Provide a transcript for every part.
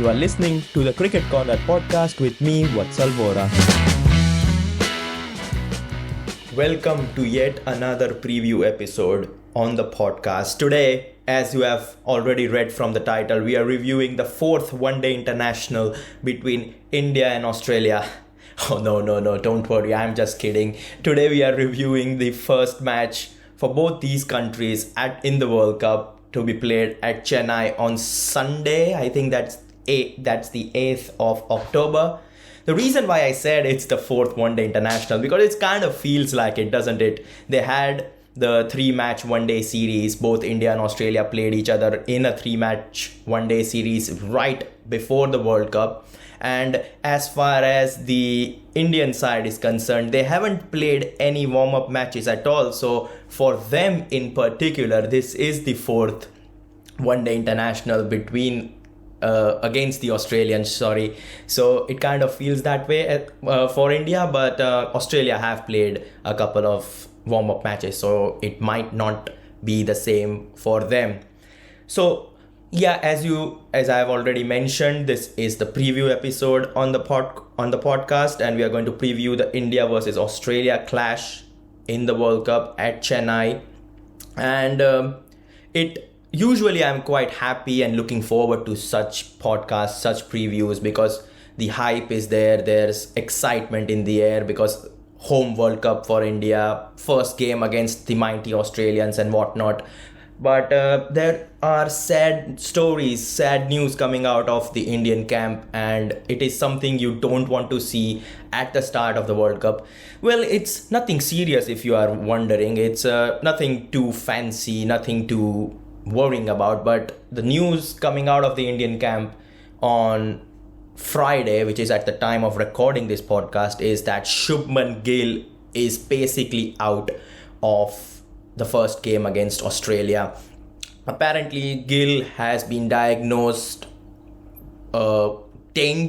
You are listening to the Cricket Corner podcast with me, Vatsal Vora. Welcome to yet another preview episode on the podcast. Today, as you have already read from the title, we are reviewing the fourth one-day international between India and Australia. Oh, no, don't worry, I'm just kidding. Today we are reviewing the first match for both these countries in the World Cup to be played at Chennai on Sunday. I think that's the 8th of October. The reason why I said it's the fourth one-day international, because it kind of feels like it, doesn't it? They had the 3-match one-day series. Both India and Australia played each other in a 3-match one-day series right before the World Cup. And as far as the Indian side is concerned, they haven't played any warm-up matches at all. So for them in particular, this is the fourth one-day international against the Australians. So it kind of feels that way for India, but Australia have played a couple of warm-up matches, so it might not be the same for them. So yeah, as I have already mentioned, this is the preview episode on the podcast, and we are going to preview the India versus Australia clash in the World Cup at Chennai. And usually I'm quite happy and looking forward to such podcasts, such previews, because the hype is there. There's excitement in the air because home World Cup for India, first game against the mighty Australians and whatnot. But there are sad stories, sad news coming out of the Indian camp, and it is something you don't want to see at the start of the World Cup. Well, it's nothing serious if you are wondering. It's nothing too fancy, nothing too worrying about. But the news coming out of the Indian camp on Friday, which is at the time of recording this podcast, is that Shubman Gill is basically out of the first game against Australia. Apparently, Gill has been diagnosed dengue.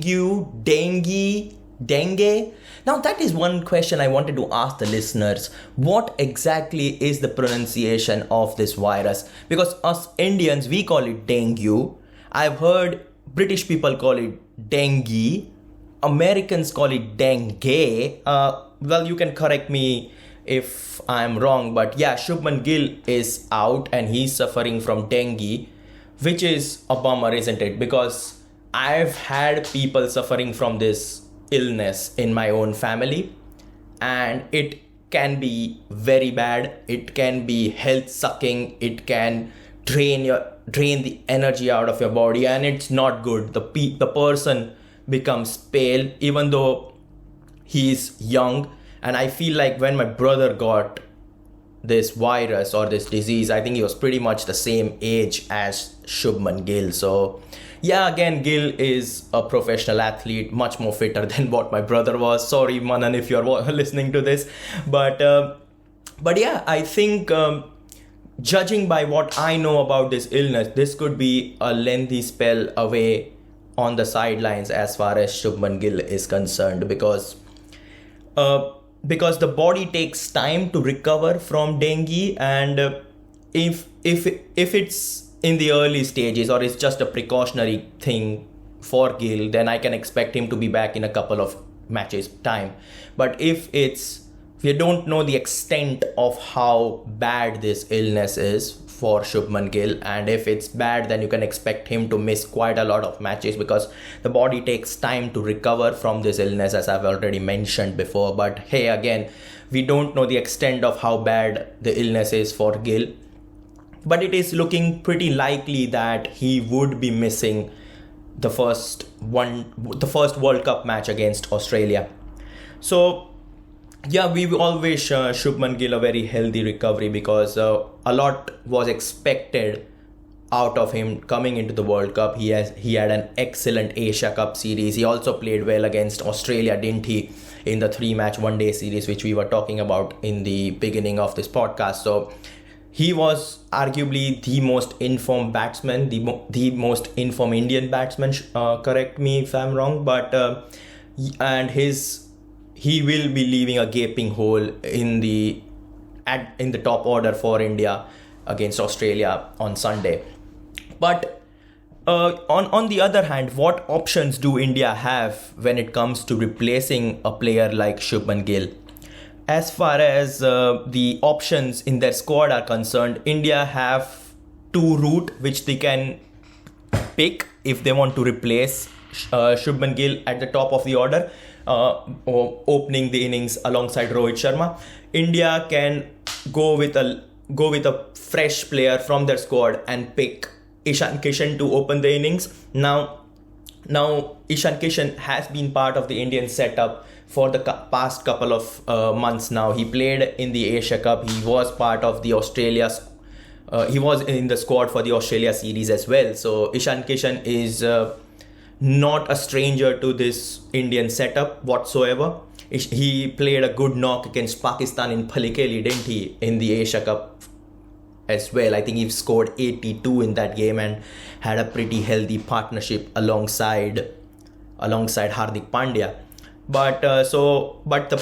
Now, that is one question I wanted to ask the listeners. What exactly is the pronunciation of this virus? Because us Indians, we call it dengue. I've heard British people call it dengue. Americans call it dengue. Well, you can correct me if I'm wrong, but yeah, Shubman Gill is out and he's suffering from dengue, which is a bummer, isn't it? Because I've had people suffering from this illness in my own family, and it can be very bad. It can be health sucking. It can drain the energy out of your body, and it's not good. The person becomes pale even though he's young. And I feel like when my brother got this virus or this disease, I think he was pretty much the same age as Shubman Gill. So yeah, again, Gill is a professional athlete, much more fitter than what my brother was. Sorry, Manan, if you're listening to this. But yeah, I think judging by what I know about this illness, this could be a lengthy spell away on the sidelines as far as Shubman Gill is concerned, because the body takes time to recover from dengue, and if it's in the early stages or it's just a precautionary thing for Gill, then I can expect him to be back in a couple of matches time. But if we don't know the extent of how bad this illness is for Shubman Gill, and if it's bad, then you can expect him to miss quite a lot of matches, because the body takes time to recover from this illness, as I've already mentioned before. But hey, again, we don't know the extent of how bad the illness is for Gill, but it is looking pretty likely that he would be missing the first World Cup match against Australia. So yeah, we all wish Shubman Gill a very healthy recovery, because a lot was expected out of him coming into the World Cup. He had an excellent Asia Cup series. He also played well against Australia, didn't he, in the 3-match one-day series, which we were talking about in the beginning of this podcast. So he was arguably the most informed batsman, the most informed Indian batsman. Correct me if I'm wrong, but he will be leaving a gaping hole in the top order for India against Australia on Sunday. But On the other hand, what options do India have when it comes to replacing a player like Shubman Gill? As far as the options in their squad are concerned, India have two route which they can pick if they want to replace Shubman Gill at the top of the order, or opening the innings alongside Rohit Sharma. India can go with a fresh player from their squad and pick Ishan Kishan to open the innings. Now Ishan Kishan has been part of the Indian setup for the past couple of months now. He played in the Asia Cup. He was part of the he was in the squad for the Australia series as well. So Ishan Kishan is not a stranger to this Indian setup whatsoever. He played a good knock against Pakistan in Palikeli, didn't he, in the Asia Cup as well? I think he scored 82 in that game and had a pretty healthy partnership alongside Hardik Pandya. But the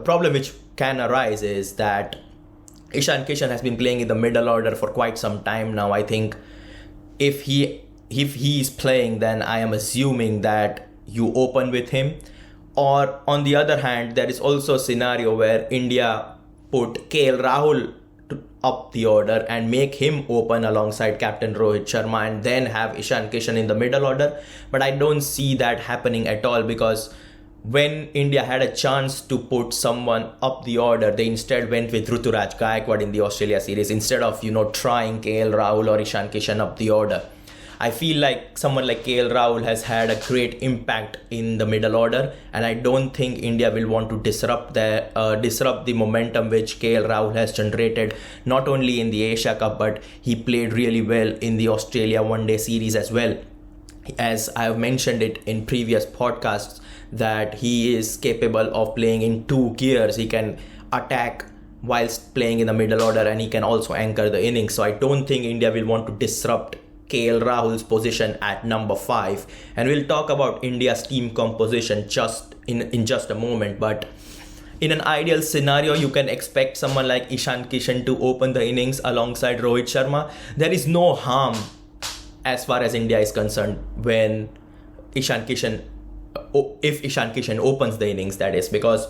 problem which can arise is that Ishan Kishan has been playing in the middle order for quite some time now. I think if he is playing, then I am assuming that you open with him. Or on the other hand, there is also a scenario where India put KL Rahul up the order and make him open alongside captain Rohit Sharma, and then have Ishan Kishan in the middle order. But I don't see that happening at all, because when India had a chance to put someone up the order, they instead went with Ruturaj Gaikwad in the Australia series instead of trying KL Rahul or Ishan Kishan up the order. I feel like someone like KL Rahul has had a great impact in the middle order, and I don't think India will want to disrupt the momentum which KL Rahul has generated, not only in the Asia Cup, but he played really well in the Australia one-day series as well. As I have mentioned it in previous podcasts, that he is capable of playing in two gears. He can attack whilst playing in the middle order, and he can also anchor the innings. So I don't think India will want to disrupt KL Rahul's position at number 5, and we'll talk about India's team composition in just a moment. But in an ideal scenario, you can expect someone like Ishan Kishan to open the innings alongside Rohit Sharma. There is no harm as far as India is concerned when if Ishan Kishan opens the innings, that is, because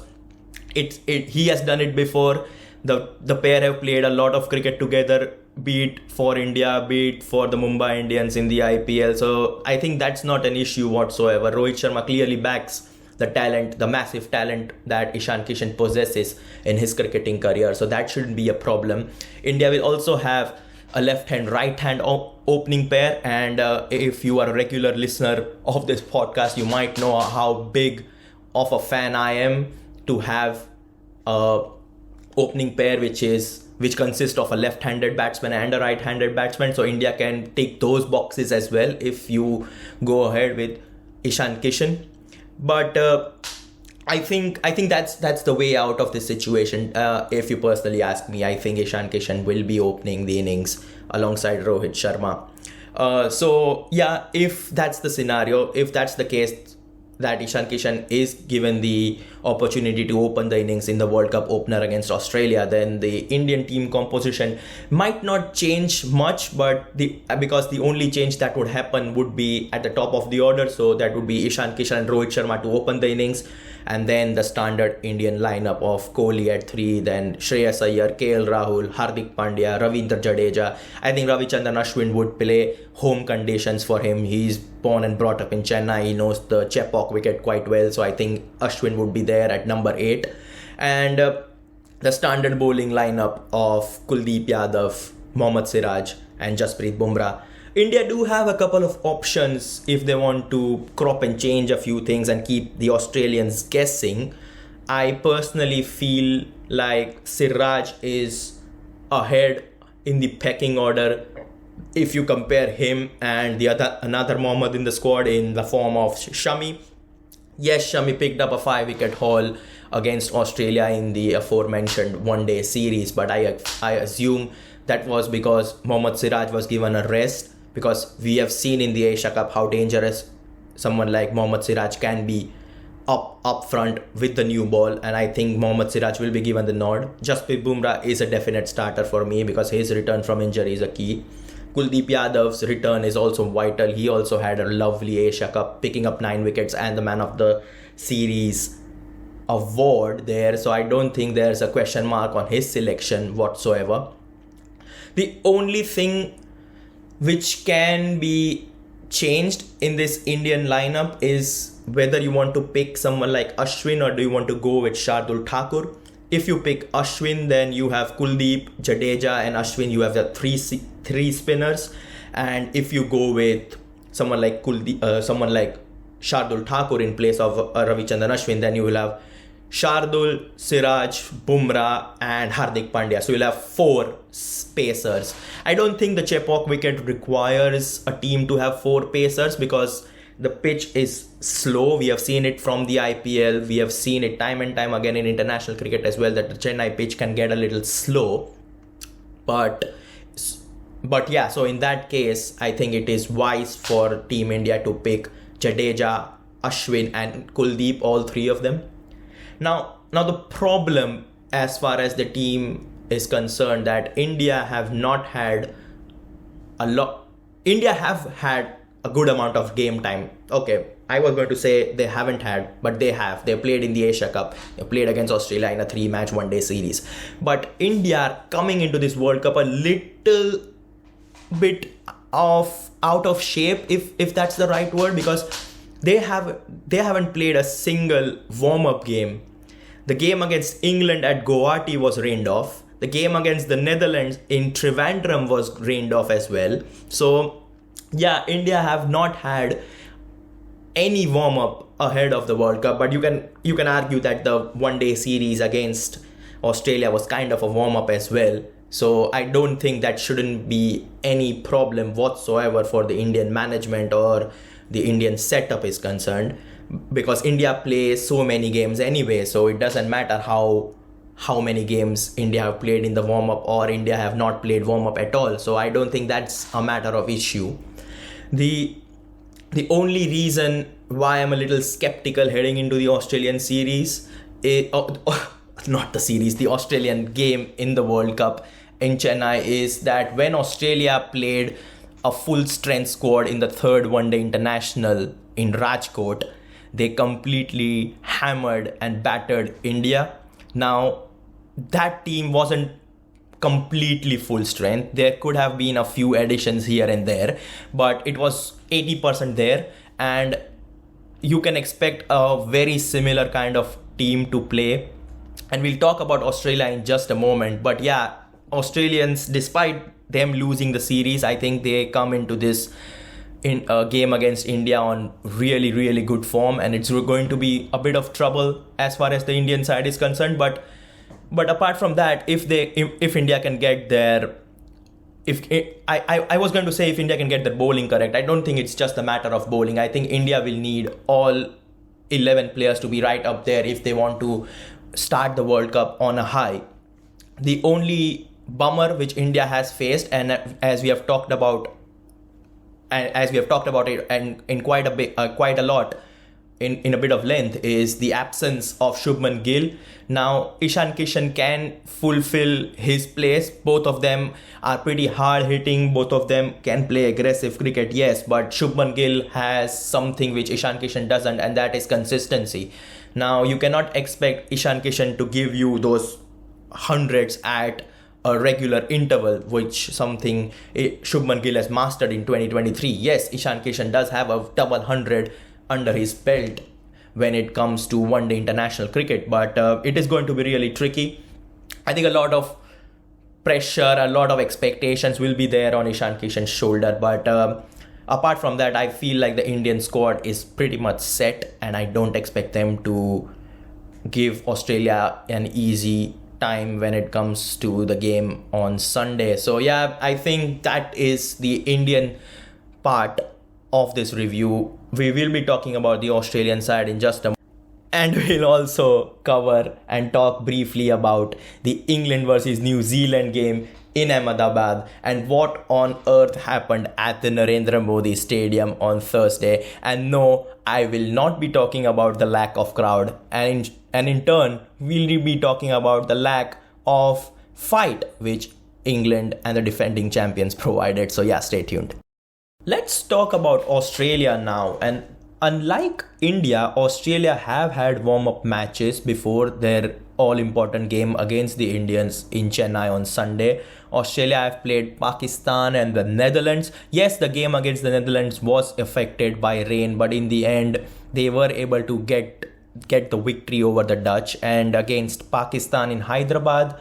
he has done it before. The pair have played a lot of cricket together, be it for India, be it for the Mumbai Indians in the IPL. So I think that's not an issue whatsoever. Rohit Sharma clearly backs the massive talent that Ishan Kishan possesses in his cricketing career. So that shouldn't be a problem. India will also have a left-hand, right-hand opening pair. And if you are a regular listener of this podcast, you might know how big of a fan I am to have a opening pair which consists of a left-handed batsman and a right-handed batsman. So India can tick those boxes as well if you go ahead with Ishan Kishan. But I think that's the way out of this situation. If you personally ask me, I think Ishan Kishan will be opening the innings alongside Rohit Sharma. So yeah, if that's the scenario, if that's the case, that Ishan Kishan is given the opportunity to open the innings in the World Cup opener against Australia, then the Indian team composition might not change much, but because the only change that would happen would be at the top of the order. So that would be Ishan Kishan and Rohit Sharma to open the innings, and then the standard Indian lineup of Kohli at 3, then Shreyas Iyer, KL Rahul, Hardik Pandya, Ravindra Jadeja. I think Ravichandran Ashwin would play home conditions for him. He's born and brought up in Chennai. He knows the Chepauk wicket quite well. So I think Ashwin would be there at number 8. And the standard bowling lineup of Kuldeep Yadav, Mohammad Siraj and Jasprit Bumrah. India do have a couple of options if they want to crop and change a few things and keep the Australians guessing. I personally feel like Siraj is ahead in the pecking order if you compare him and another Mohammad in the squad in the form of Shami. Yes, Shami picked up a 5-wicket haul against Australia in the aforementioned one-day series, but I assume that was because Mohammad Siraj was given a rest, because we have seen in the Asia Cup how dangerous someone like Mohammad Siraj can be up front with the new ball, and I think Mohammad Siraj will be given the nod. Jasprit Bumrah is a definite starter for me because his return from injury is a key. Kuldeep Yadav's return is also vital. He also had a lovely Asia Cup, picking up 9 wickets and the man of the series award there. So I don't think there's a question mark on his selection whatsoever. The only thing which can be changed in this Indian lineup is whether you want to pick someone like Ashwin or do you want to go with Shardul Thakur. If you pick Ashwin, then you have Kuldeep, Jadeja and Ashwin. You have the three spinners. And if you go with someone like Shardul Thakur in place of Ravichandran Ashwin, then you will have Shardul, Siraj, Bumrah and Hardik Pandya. So you'll have 4 pacers. I don't think the Chepauk wicket requires a team to have 4 pacers because the pitch is slow. We have seen it from the IPL. We have seen it time and time again in international cricket as well, that the Chennai pitch can get a little slow. But yeah, so in that case, I think it is wise for Team India to pick Jadeja, Ashwin and Kuldeep, all 3 of them. Now the problem as far as the team is concerned, that India have had a good amount of game time. Okay, I was going to say they haven't had, but they have. They played in the Asia Cup. They played against Australia in a 3-match one-day series. But India are coming into this World Cup a little bit out of shape, if that's the right word, because they haven't played a single warm-up game. The game against England at Guwahati was rained off. The game against the Netherlands in Trivandrum was rained off as well. So yeah, India have not had any warm-up ahead of the World Cup, but you can argue that the one-day series against Australia was kind of a warm-up as well. So I don't think that shouldn't be any problem whatsoever for the Indian management or the Indian setup is concerned, because India plays so many games anyway, so it doesn't matter how many games India have played in the warm-up or India have not played warm-up at all. So I don't think that's a matter of issue. The only reason why I'm a little skeptical heading into the Australian series, the Australian game in the World Cup in Chennai, is that when Australia played a full strength squad in the 3rd one-day international in Rajkot, they completely hammered and battered India. Now, that team wasn't completely full strength. There could have been a few additions here and there, but it was 80% there, and you can expect a very similar kind of team to play. And we'll talk about Australia in just a moment. But yeah, Australians, despite them losing the series, I think they come into this in a game against India on really, really good form, and it's going to be a bit of trouble as far as the Indian side is concerned. But apart from that, if India can get their, I was going to say if India can get the bowling correct, I don't think it's just a matter of bowling. I think India will need all 11 players to be right up there if they want to start the World Cup on a high. The only bummer which India has faced, and as we have talked about it and in quite a lot in a bit of length, is the absence of Shubman Gill. Now Ishan Kishan can fulfill his place. Both of them are pretty hard hitting, both of them can play aggressive cricket, yes, but Shubman Gill has something which Ishan Kishan doesn't, and that is consistency. Now you cannot expect Ishan Kishan to give you those hundreds at a regular interval, which something Shubman Gill has mastered in 2023. Yes, Ishan Kishan does have a double 100 under his belt when it comes to one-day international cricket, but it is going to be really tricky. I think a lot of pressure, a lot of expectations will be there on Ishan Kishan's shoulder, but apart from that, I feel like the Indian squad is pretty much set, and I don't expect them to give Australia an easy time when it comes to the game on Sunday. So yeah, I think that is the Indian part of this review. We will be talking about the Australian side in just a moment, and we'll also cover and talk briefly about the England versus New Zealand game in Ahmedabad and what on earth happened at the Narendra Modi Stadium on Thursday. And no, I will not be talking about the lack of crowd, and in turn we'll be talking about the lack of fight which England and the defending champions provided. So yeah, stay tuned. Let's talk about Australia now. And unlike India, Australia have had warm-up matches before their all-important game against the Indians in Chennai on Sunday. Australia have played Pakistan and the Netherlands. Yes, the game against the Netherlands was affected by rain, but in the end, they were able to get the victory over the Dutch. And against Pakistan in Hyderabad,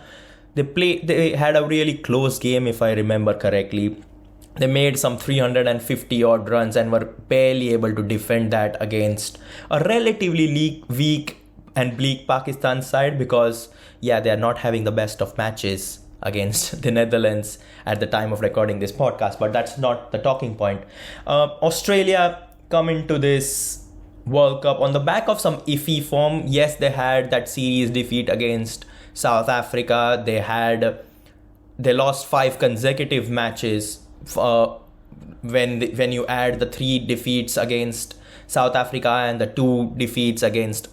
they had a really close game, if I remember correctly. They made some 350 odd runs and were barely able to defend that against a relatively weak and bleak Pakistan side, because they are not having the best of matches against the Netherlands at the time of recording this podcast, but that's not the talking point. Australia come into this World Cup on the back of some iffy form. Yes, they had that series defeat against South Africa. They lost 5 consecutive matches. When you add the 3 defeats against South Africa and the 2 defeats against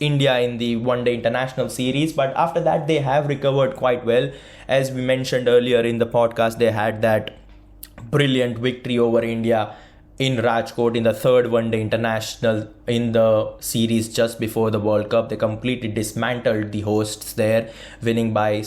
India in the one-day international series. But after that, they have recovered quite well. As we mentioned earlier in the podcast, they had that brilliant victory over India in Rajkot in the 3rd one-day international in the series just before the World Cup. They completely dismantled the hosts there, winning by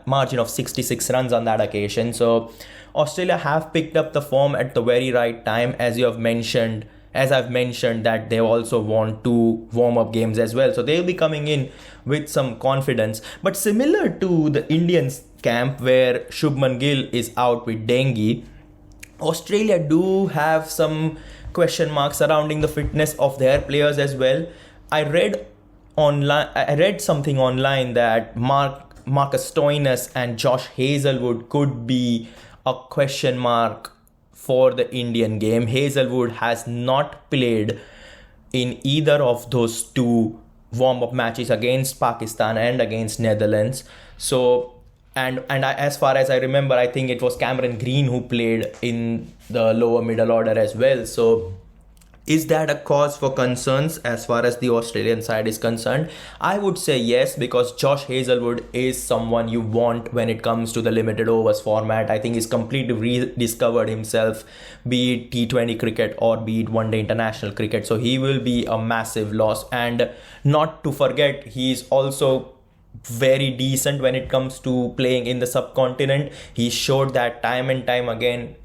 margin of 66 runs on that occasion. So Australia have picked up the form at the very right time, as I've mentioned that they also want 2 warm-up games as well. So they'll be coming in with some confidence. But similar to the Indians camp, where Shubman Gill is out with dengue, Australia do have some question marks surrounding the fitness of their players as well. I read something online that Marcus Stoinis and Josh Hazlewood could be a question mark for the Indian game. Hazlewood has not played in either of those 2 warm-up matches against Pakistan and against Netherlands. So as far as I remember, I think it was Cameron Green who played in the lower middle order as well. So is that a cause for concerns as far as the Australian side is concerned? I would say yes, because Josh Hazlewood is someone you want when it comes to the limited overs format. I think he's completely rediscovered himself, be it T20 cricket or be it one-day international cricket. So he will be a massive loss. And not to forget, he's also very decent when it comes to playing in the subcontinent. He showed that time and time again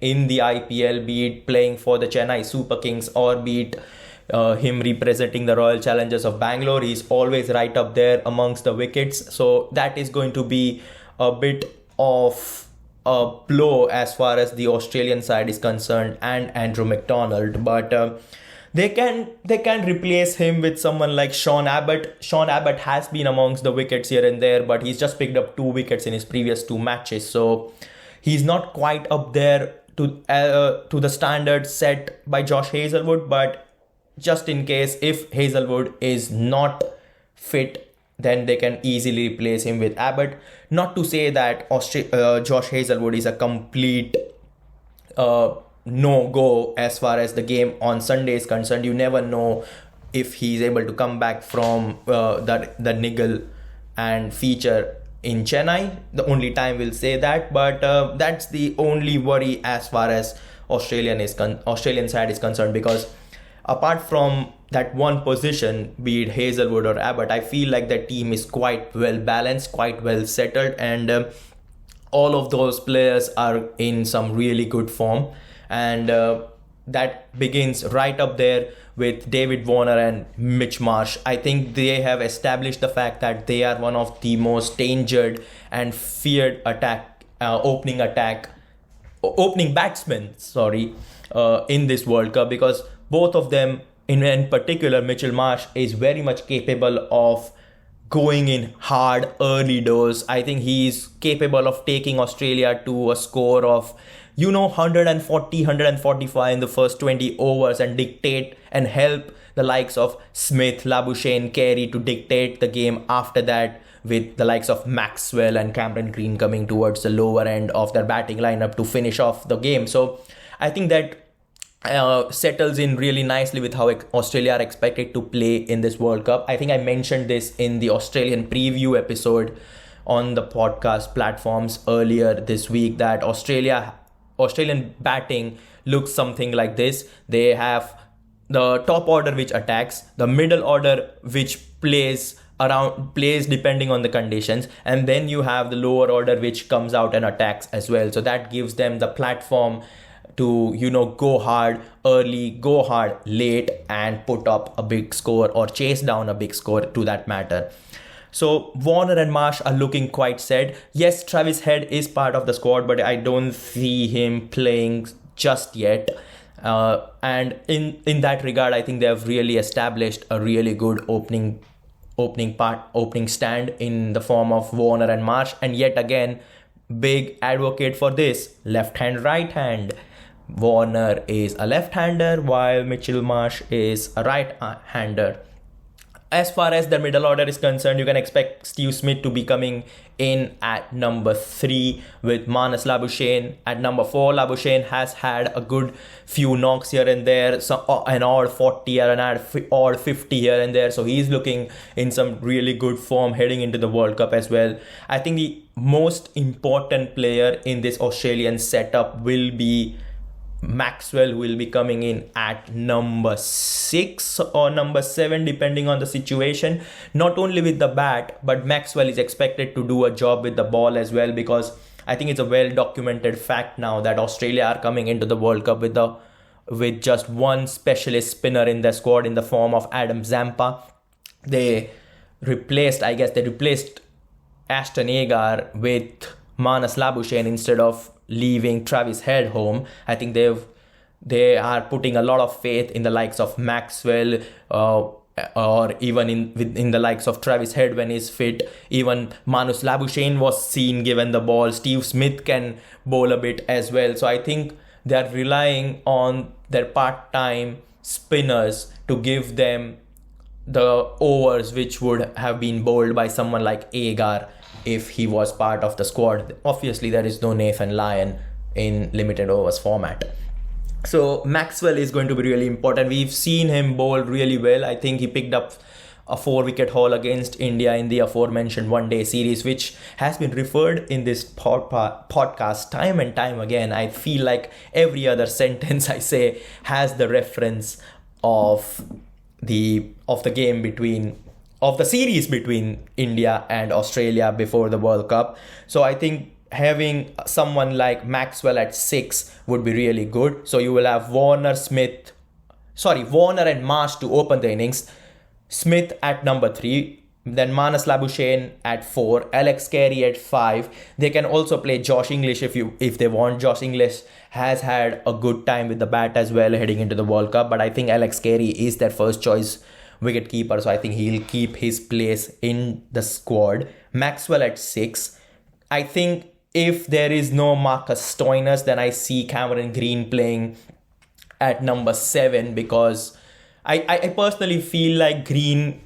in the IPL, be it playing for the Chennai Super Kings or be it him representing the Royal Challengers of Bangalore. He's always right up there amongst the wickets. So that is going to be a bit of a blow as far as the Australian side is concerned, and Andrew McDonald. But they can replace him with someone like Sean Abbott. Sean Abbott has been amongst the wickets here and there, but he's just picked up 2 wickets in his previous 2 matches. So he's not quite up there to the standard set by Josh Hazlewood. But just in case, if Hazlewood is not fit, then they can easily replace him with Abbott. Not to say that Josh Hazlewood is a complete no-go as far as the game on Sunday is concerned. You never know if he's able to come back from the niggle and feature in Chennai. The only time we'll say that, but that's the only worry as far as Australian side is concerned, because apart from that one position, be it Hazlewood or Abbott, I feel like the team is quite well balanced, quite well settled, and all of those players are in some really good form. And that begins right up there with David Warner and Mitch Marsh. I think they have established the fact that they are one of the most dangered and feared opening batsmen in this World Cup, because both of them, in particular Mitchell Marsh, is very much capable of going in hard early doors. I think he is capable of taking Australia to a score of 140, 145 in the first 20 overs and dictate and help the likes of Smith, Labuschagne, Carey to dictate the game after that, with the likes of Maxwell and Cameron Green coming towards the lower end of their batting lineup to finish off the game. So I think that settles in really nicely with how Australia are expected to play in this World Cup. I think I mentioned this in the Australian preview episode on the podcast platforms earlier this week that Australian batting looks something like this. They have the top order which attacks, the middle order which plays depending on the conditions, and then you have the lower order which comes out and attacks as well. So that gives them the platform to go hard early, go hard late, and put up a big score or chase down a big score to that matter. So Warner and Marsh are looking quite set. Yes, Travis Head is part of the squad, but I don't see him playing just yet. And in that regard, I think they have really established a really good opening stand in the form of Warner and Marsh. And yet again, big advocate for this, left hand, right hand. Warner is a left-hander while Mitchell Marsh is a right-hander. As far as the middle order is concerned, you can expect Steve Smith to be coming in at number 3 with Marnus Labuschagne. At number 4, Labuschagne has had a good few knocks here and there, an odd 40 or an odd 50 here and there. So he's looking in some really good form heading into the World Cup as well. I think the most important player in this Australian setup will be Maxwell, who will be coming in at number 6 or number 7 depending on the situation. Not only with the bat, but Maxwell is expected to do a job with the ball as well, because I think it's a well documented fact now that Australia are coming into the World Cup with just one specialist spinner in their squad in the form of Adam Zampa. They replaced Ashton Agar with Marnus Labuschagne instead of leaving Travis Head home. I think they are putting a lot of faith in the likes of Maxwell, or even in the likes of Travis Head when he's fit. Even Marnus Labuschagne was seen given the ball. Steve Smith can bowl a bit as well. So I think they are relying on their part-time spinners to give them the overs which would have been bowled by someone like Agar if he was part of the squad. Obviously, there is no Nathan Lyon in limited overs format. So Maxwell is going to be really important. We've seen him bowl really well. I think he picked up a 4-wicket haul against India in the aforementioned one-day series, which has been referred in this podcast time and time again. I feel like every other sentence I say has the reference of the series between India and Australia before the World Cup. So I think having someone like Maxwell at 6 would be really good. So you will have Warner and Marsh to open the innings, Smith at number 3, then Marnus Labuschagne at 4, Alex Carey at 5. They can also play Josh English if they want. Josh English has had a good time with the bat as well heading into the World Cup, but I think Alex Carey is their first choice wicketkeeper, so I think he'll keep his place in the squad. Maxwell at 6. I think if there is no Marcus Stoinis, then I see Cameron Green playing at number 7, because I personally feel like Green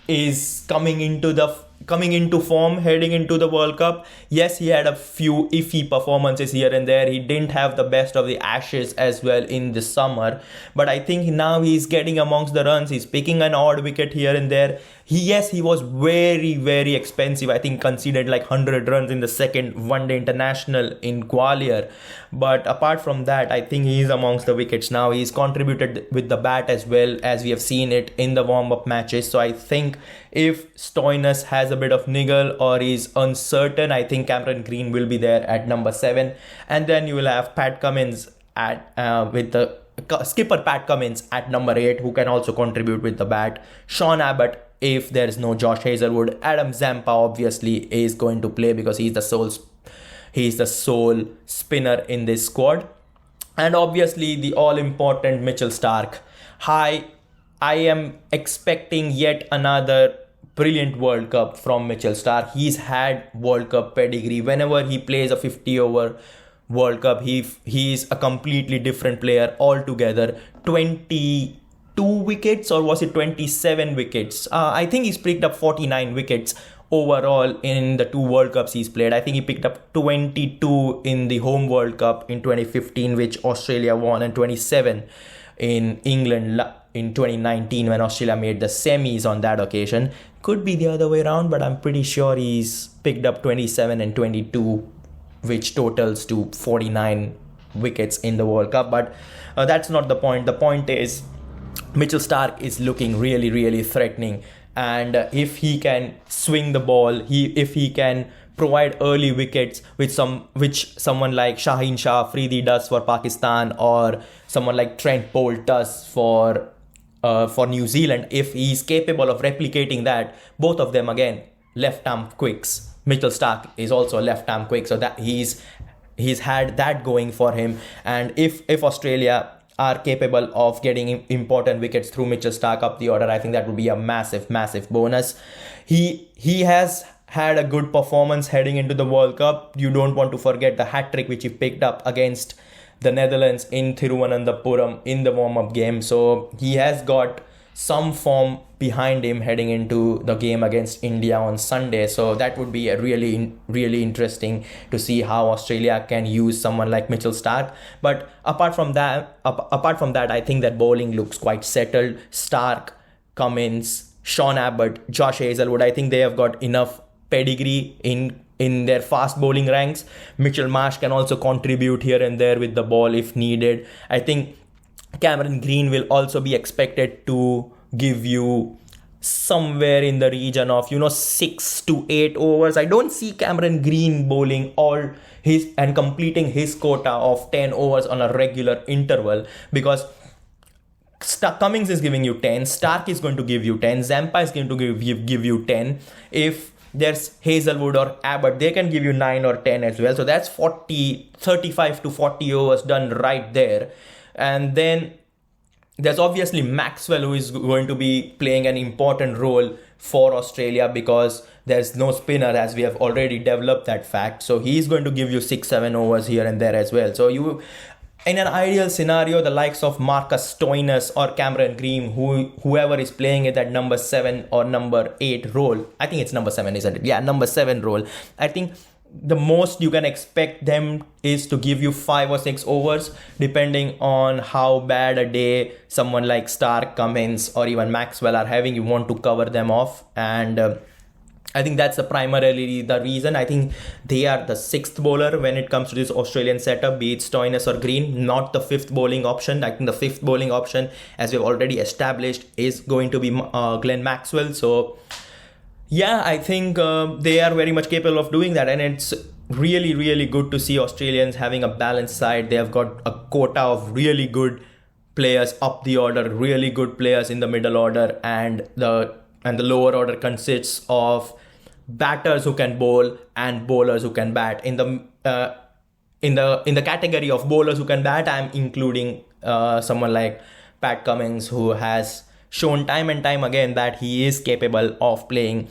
is coming into form heading into the World Cup. Yes, he had a few iffy performances here and there. He didn't have the best of the Ashes as well in the summer, but I think now he's getting amongst the runs. He's picking an odd wicket here and there. He was very, very expensive. I think conceded like 100 runs in the second one-day international in Gwalior. But apart from that, I think he is amongst the wickets now. He's contributed with the bat as well, as we have seen it in the warm-up matches. So I think if Stoinis has a bit of niggle or is uncertain, I think Cameron Green will be there at number 7. And then you will have Pat Cummins with the skipper Pat Cummins at number 8, who can also contribute with the bat. Sean Abbott if there is no Josh Hazlewood. Adam Zampa obviously is going to play because he's the sole spinner in this squad. And obviously the all-important Mitchell Starc. I am expecting yet another brilliant World Cup from Mitchell Starc. He's had World Cup pedigree. Whenever he plays a 50-over World Cup, he's a completely different player altogether. 22 wickets, or was it 27 wickets? I think he's picked up 49 wickets overall in the 2 World Cups he's played. I think he picked up 22 in the home World Cup in 2015, which Australia won, and 27 in England in 2019 when Australia made the semis on that occasion. could be the other way around, but I'm pretty sure he's picked up 27 and 22, which totals to 49 wickets in the World Cup. But that's not the point. The point is Mitchell Starc is looking really, really threatening. And if he can swing the ball, if he can provide early wickets, which someone like Shaheen Shah Afridi does for Pakistan, or someone like Trent Bolt does for New Zealand, if he's capable of replicating that, both of them again left arm quicks. Mitchell Starc is also a left arm quick, so that he's had that going for him. And if Australia are capable of getting important wickets through Mitchell Starc up the order, I think that would be a massive, massive bonus. He has had a good performance heading into the World Cup. You don't want to forget the hat-trick which he picked up against the Netherlands in Thiruvananthapuram in the warm-up game. So he has got some form behind him heading into the game against India on Sunday. So that would be a really, really interesting to see how Australia can use someone like Mitchell Starc. But apart from that, I think that bowling looks quite settled. Starc, Cummins, Sean Abbott, Josh Hazlewood, I think they have got enough pedigree in their fast bowling ranks. Mitchell Marsh can also contribute here and there with the ball if needed. I think Cameron Green will also be expected to give you somewhere in the region of 6 to 8 overs. I don't see Cameron Green bowling all his and completing his quota of 10 overs on a regular interval, because Cummings is giving you 10, Starc is going to give you 10, Zampa is going to give you 10. If there's Hazlewood or Abbott, they can give you 9 or 10 as well. So that's 35 to 40 overs done right there. And then there's obviously Maxwell, who is going to be playing an important role for Australia because there's no spinner, as we have already developed that fact. So he's going to give you 6-7 overs here and there as well. So in an ideal scenario, the likes of Marcus Stoinis or Cameron Green, whoever is playing it at number 7 or number 8 role, I think it's number 7, isn't it? Yeah, number 7 role. I think the most you can expect them is to give you 5 or 6 overs, depending on how bad a day someone like Starc, Cummins, or even Maxwell are having. You want to cover them off, and I think that's primarily the reason. I think they are the 6th bowler when it comes to this Australian setup, be it Stoinis or Green, not the 5th bowling option. I think the 5th bowling option, as we've already established, is going to be Glenn Maxwell. So yeah, I think they are very much capable of doing that, and it's really, really good to see Australians having a balanced side. They have got a quota of really good players up the order, really good players in the middle order, and the lower order consists of batters who can bowl and bowlers who can bat. In the category of bowlers who can bat, I'm including someone like Pat Cummins, who has shown time and time again that he is capable of playing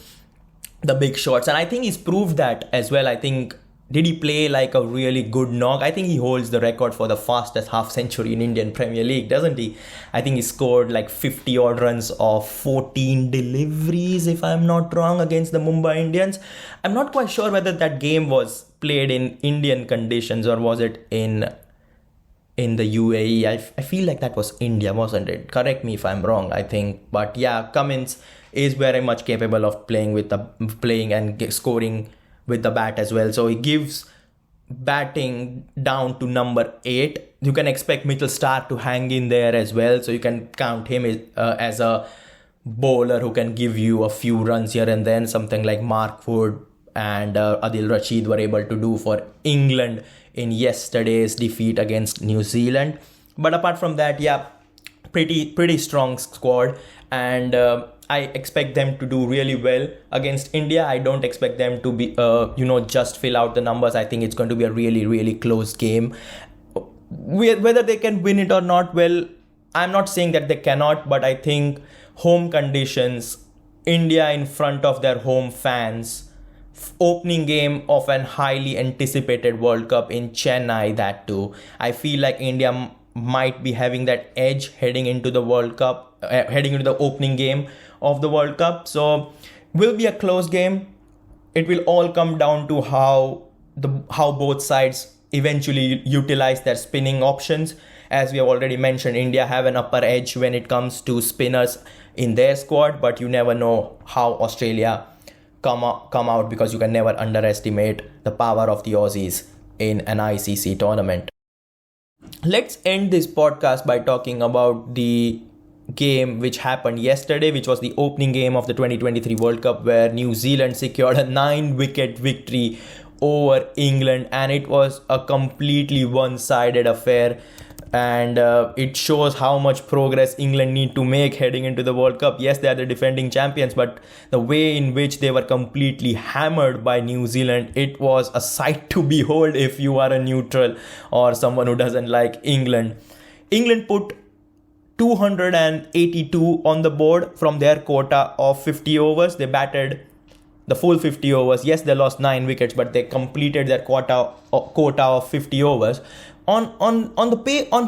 the big shots, and I think he's proved that as well. I think, did he play like a really good knock? I think he holds the record for the fastest half century in Indian Premier League, doesn't he? I think he scored like 50 odd runs of 14 deliveries, if I'm not wrong, against the Mumbai Indians. I'm not quite sure whether that game was played in Indian conditions or was it in the UAE. I feel like that was India, wasn't it? Correct me if I'm wrong, I think. But yeah, Cummins is very much capable of playing and scoring with the bat as well. So he gives batting down to number 8. You can expect Mitchell Starc to hang in there as well. So you can count him as a bowler who can give you a few runs here and then, something like Mark Wood and Adil Rashid were able to do for England in yesterday's defeat against New Zealand. But apart from that, yeah, pretty strong squad, and I expect them to do really well against India. I don't expect them to be just fill out the numbers. I think it's going to be a really, really close game. Whether they can win it or not, well, I'm not saying that they cannot, but I think home conditions, India in front of their home fans, opening game of an highly anticipated World Cup in Chennai, that too, I feel like India might be having that edge heading into the World Cup, heading into the opening game of the World Cup. So will be a close game. It will all come down to how both sides eventually utilize their spinning options. as we have already mentioned, India have an upper edge when it comes to spinners in their squad, but you never know how Australia come out, because you can never underestimate the power of the Aussies in an ICC tournament. Let's end this podcast by talking about the game which happened yesterday, which was the opening game of the 2023 World Cup, where New Zealand secured a 9-wicket victory over England, and it was a completely one-sided affair, and it shows how much progress England need to make heading into the World Cup. Yes, they are the defending champions, but the way in which they were completely hammered by New Zealand, it was a sight to behold if you are a neutral or someone who doesn't like England. England put 282 on the board from their quota of 50 overs. They batted the full 50 overs. Yes, they lost 9 wickets, but they completed their quota of 50 overs. On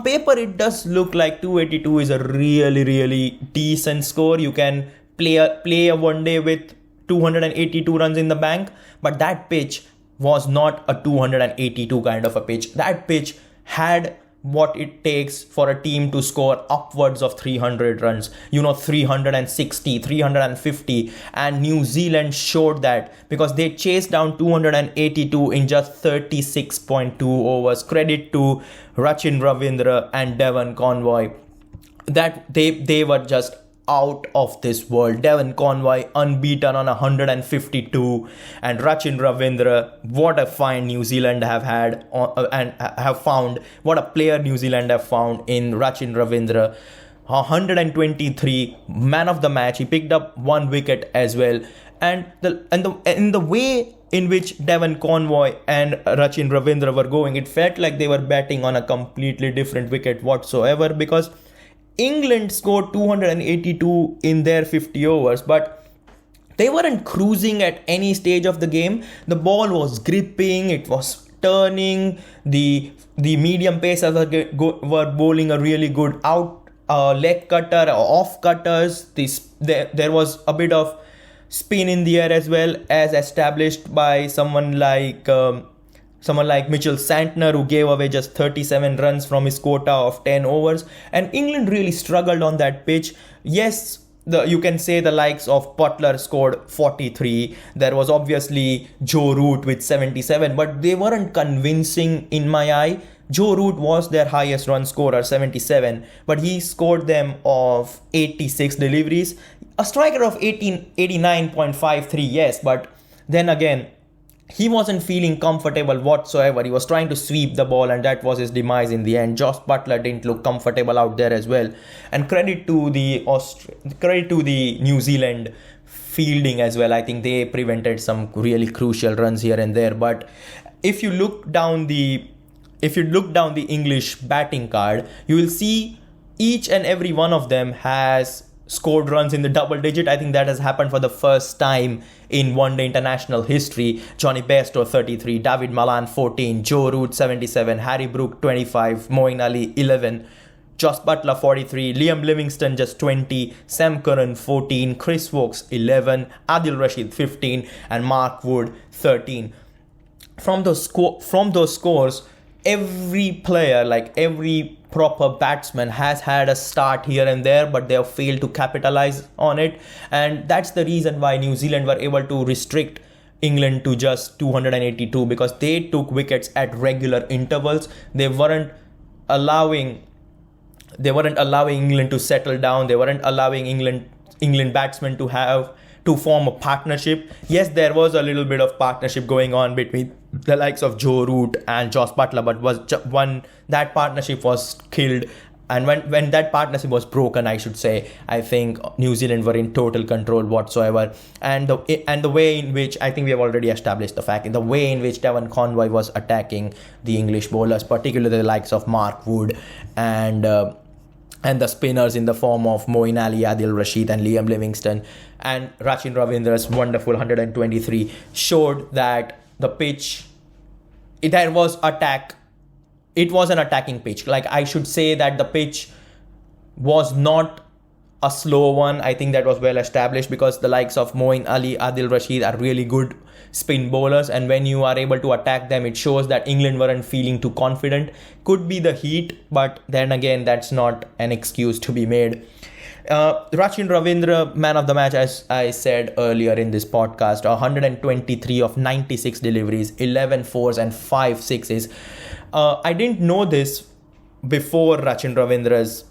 paper, it does look like 282 is a really decent score. You can play a one day with 282 runs in the bank, but that pitch was not a 282 kind of a pitch. That pitch had what it takes for a team to score upwards of 300 runs, 360, 350, and New Zealand showed that, because they chased down 282 in just 36.2 overs. Credit to Rachin Ravindra and Devon Conway, that they were just out of this world. Devon Conway unbeaten on 152, and Rachin Ravindra, what a find New Zealand have had and have found. What a player New Zealand have found in Rachin Ravindra. 123, man of the match. He picked up 1 wicket as well, and the way in which Devon Conway and Rachin Ravindra were going, it felt like they were batting on a completely different wicket whatsoever, because England scored 282 in their 50 overs, but they weren't cruising at any stage of the game. The ball was gripping, it was turning. The medium pacers were bowling a really good leg cutter, off cutters. There was a bit of spin in the air as well, as established by someone like Mitchell Santner, who gave away just 37 runs from his quota of 10 overs. And England really struggled on that pitch. Yes, you can say the likes of Butler scored 43. There was obviously Joe Root with 77, but they weren't convincing in my eye. Joe Root was their highest run scorer, 77, but he scored them of 86 deliveries. A striker of 89.53, yes, but then again, he wasn't feeling comfortable whatsoever. He was trying to sweep the ball, and that was his demise in the end. Josh Butler didn't look comfortable out there as well. And credit to the New Zealand fielding as well. I think they prevented some really crucial runs here and there. But if you look down the English batting card, you will see each and every one of them has scored runs in the double digit. I think that has happened for the first time in one-day international history. Johnny Bairstow 33, David Malan 14, Joe Root 77, Harry Brook 25, Moeen Ali 11, Josh Butler 43, Liam Livingstone just 20, Sam Curran 14, Chris Wokes 11, Adil Rashid 15, and Mark Wood 13. From those scores, every player, like every proper batsman, has had a start here and there, but they have failed to capitalize on it. And that's the reason why New Zealand were able to restrict England to just 282, because they took wickets at regular intervals. They weren't allowing England to settle down. They weren't allowing England batsmen to form a partnership. Yes, there was a little bit of partnership going on between the likes of Joe Root and Josh Butler, but that partnership was killed. And when that partnership was broken, I should say, I think New Zealand were in total control whatsoever. And the way in which, I think we have already established the fact, the way in which Devon Conway was attacking the English bowlers, particularly the likes of Mark Wood and the spinners in the form of Moeen Ali, Adil Rashid and Liam Livingstone, and Rachin Ravindra's wonderful 123, showed that the pitch, there was attack. It was an attacking pitch. Like, I should say that the pitch was not a slow one. I think that was well established because the likes of Moeen Ali, Adil Rashid are really good spin bowlers, and when you are able to attack them, it shows that England weren't feeling too confident. Could be the heat, but then again, that's not an excuse to be made. Rachin Ravindra, man of the match, as I said earlier in this podcast, 123 of 96 deliveries, 11 fours and 5 sixes. I didn't know this before Rachin Ravindra's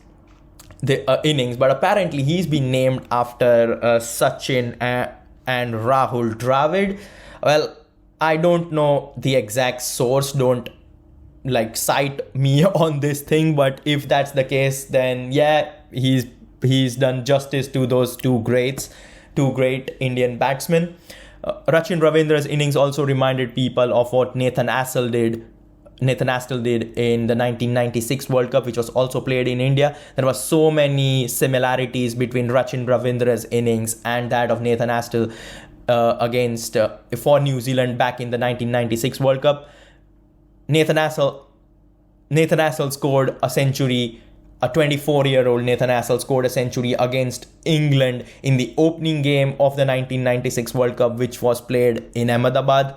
innings, but apparently he's been named after Sachin and Rahul Dravid. Well, I don't know the exact source, don't cite me on this thing, but if that's the case, then yeah, he's done justice to those two great Indian batsmen. Rachin Ravindra's innings also reminded people of what Nathan Astle did in the 1996 World Cup, which was also played in India. There were so many similarities between Rachin Ravindra's innings and that of Nathan Astle for New Zealand back in the 1996 World Cup. Nathan Astle scored a century. A 24-year-old Nathan Astle scored a century against England in the opening game of the 1996 World Cup, which was played in Ahmedabad.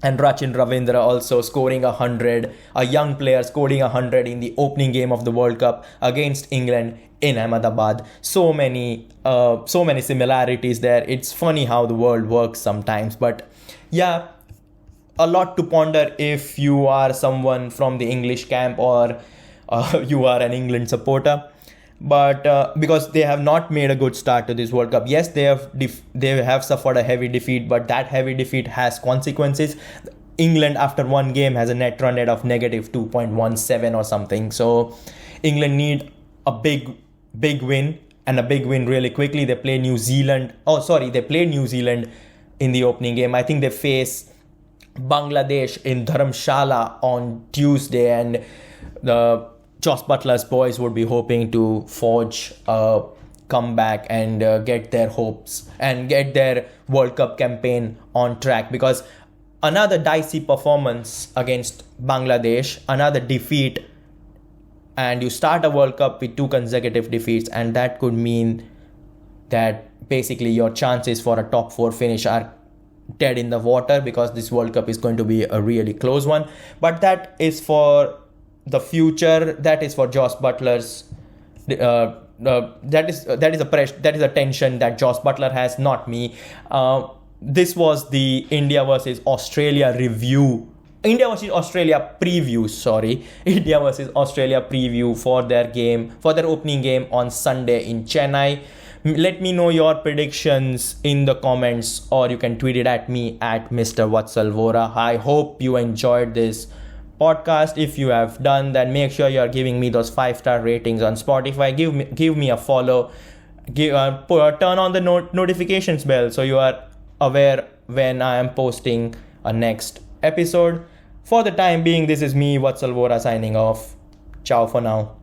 And Rachin Ravindra also scoring 100, a young player scoring 100 in the opening game of the World Cup against England in Ahmedabad. So many similarities there. It's funny how the world works sometimes. But yeah, a lot to ponder if you are someone from the English camp or you are an England supporter. But because they have not made a good start to this World Cup. Yes, they have suffered a heavy defeat, but that heavy defeat has consequences. England, after one game, has a net run rate of negative 2.17 or something. So England need a big win, and a big win really quickly. They played New Zealand in the opening game. I think they face Bangladesh in Dharamshala on Tuesday, and the Joss Butler's boys would be hoping to forge a comeback and get their hopes and get their World Cup campaign on track, because another dicey performance against Bangladesh, another defeat, and you start a World Cup with 2 consecutive defeats, and that could mean that basically your chances for a top 4 finish are dead in the water, because this World Cup is going to be a really close one. But that is for the future. That is for Joss Butler's. That is a tension that Joss Butler has, not me. This was the India versus Australia preview. India versus Australia preview for their opening game on Sunday in Chennai. Let me know your predictions in the comments, or you can tweet it at me at Mr. Vatsal Vora. I hope you enjoyed this podcast. If you have done, then make sure you are giving me those 5-star ratings on Spotify. Give me a follow. Turn on the notifications bell so you are aware when I am posting a next episode. For the time being, this is me, Vatsal Vora, signing off. Ciao for now.